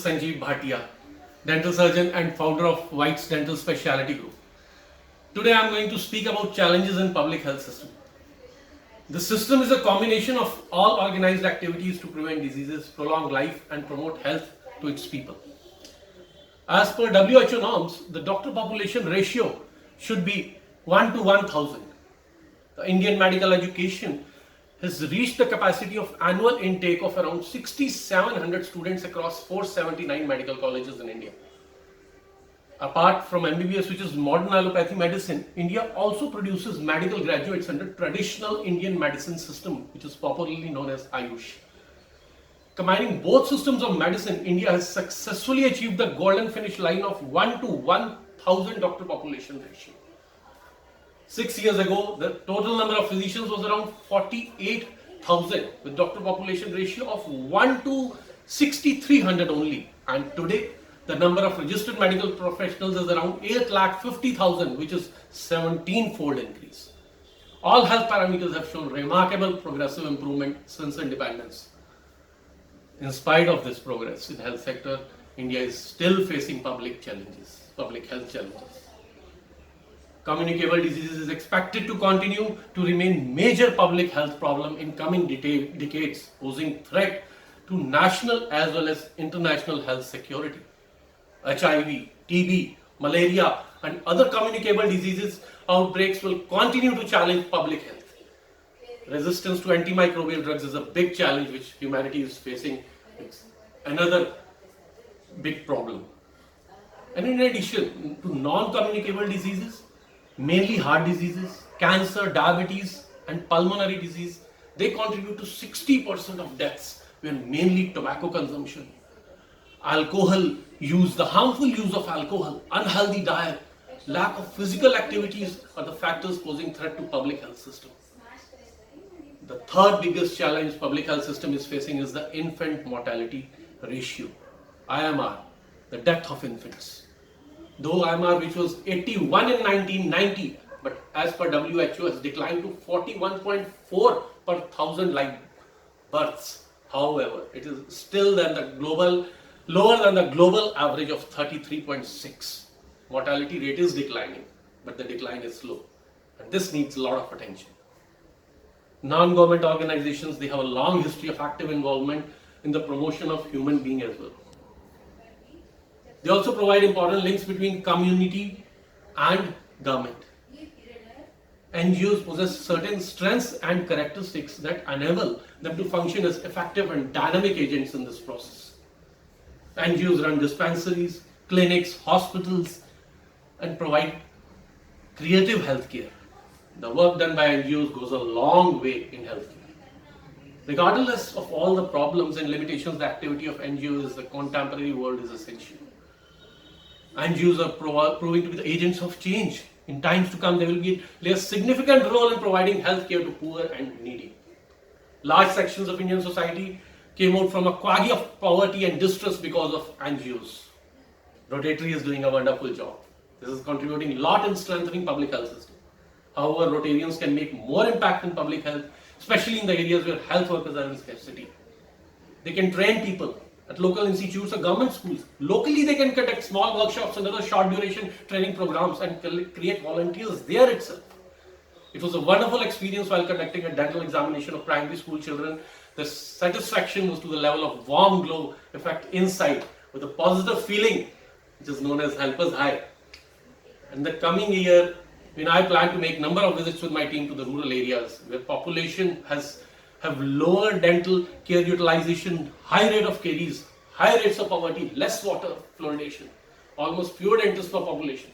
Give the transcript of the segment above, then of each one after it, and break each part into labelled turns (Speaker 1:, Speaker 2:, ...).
Speaker 1: Sanjeev Bhatia, dental surgeon and founder of White's Dental Specialty Group. Today I am going to speak about challenges in public health system. The system is a combination of all organized activities to prevent diseases, prolong life and promote health to its people. As per WHO norms, the doctor population ratio should be 1 to 1000. The Indian medical education has reached the capacity of annual intake of around 6,700 students across 479 medical colleges in India. Apart from MBBS, which is modern allopathy medicine, India also produces medical graduates under traditional Indian medicine system, which is popularly known as Ayush. Combining both systems of medicine, India has successfully achieved the golden finish line of 1 to 1000 doctor population ratio. 6 years ago, the total number of physicians was around 48,000 with doctor population ratio of 1 to 6,300 only. And today, the number of registered medical professionals is around 8,50,000, which is 17-fold increase. All health parameters have shown remarkable progressive improvement since independence. In spite of this progress in health sector, India is still facing public health challenges. Communicable diseases is expected to continue to remain major public health problem in coming decades, posing threat to national as well as international health security. HIV, TB, malaria and other communicable diseases outbreaks will continue to challenge public health. Resistance to antimicrobial drugs is a big challenge which humanity is facing. It's another big problem. And in addition to non-communicable diseases, mainly heart diseases, cancer, diabetes and pulmonary disease, they contribute to 60% of deaths, where mainly tobacco consumption, alcohol use, the harmful use of alcohol, unhealthy diet, lack of physical activities are the factors posing threat to public health system. The third biggest challenge public health system is facing is the infant mortality ratio, IMR, the death of infants. Though IMR, which was 81 in 1990, but as per WHO has declined to 41.4 per thousand live births. However, it is still lower than the global average of 33.6. Mortality rate is declining, but the decline is slow, and this needs a lot of attention. Non-government organizations, they have a long history of active involvement in the promotion of human being as well. They also provide important links between community and government. NGOs possess certain strengths and characteristics that enable them to function as effective and dynamic agents in this process. NGOs run dispensaries, clinics, hospitals, and provide creative healthcare. The work done by NGOs goes a long way in healthcare. Regardless of all the problems and limitations, the activity of NGOs in the contemporary world is essential. NGOs are proving to be the agents of change. In times to come, they will play a significant role in providing healthcare to poor and needy. Large sections of Indian society came out from a quaggy of poverty and distress because of NGOs. Rotary is doing a wonderful job. This is contributing a lot in strengthening public health system. However, Rotarians can make more impact in public health, especially in the areas where health workers are in scarcity. They can train people at local institutes or government schools. Locally, they can conduct small workshops and other short duration training programs and create volunteers there itself. It was a wonderful experience while conducting a dental examination of primary school children. The satisfaction was to the level of warm glow effect inside with a positive feeling, which is known as helper's high. In the coming year, when I plan to make number of visits with my team to the rural areas where population have lower dental care utilization, high rate of caries, high rates of poverty, less water fluoridation, almost fewer dentists per population.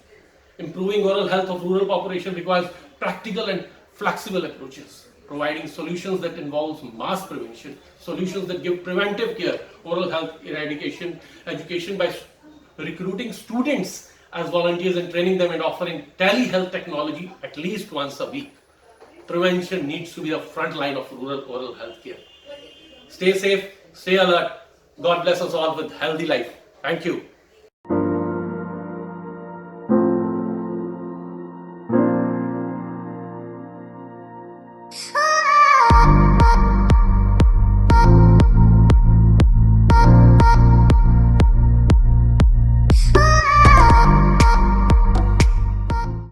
Speaker 1: Improving oral health of rural population requires practical and flexible approaches, providing solutions that involve mass prevention, solutions that give preventive care, oral health eradication, education by recruiting students as volunteers and training them and offering telehealth technology at least once a week. Prevention needs to be the front line of rural oral health care. Stay safe, stay alert. God bless us all with healthy life. Thank you.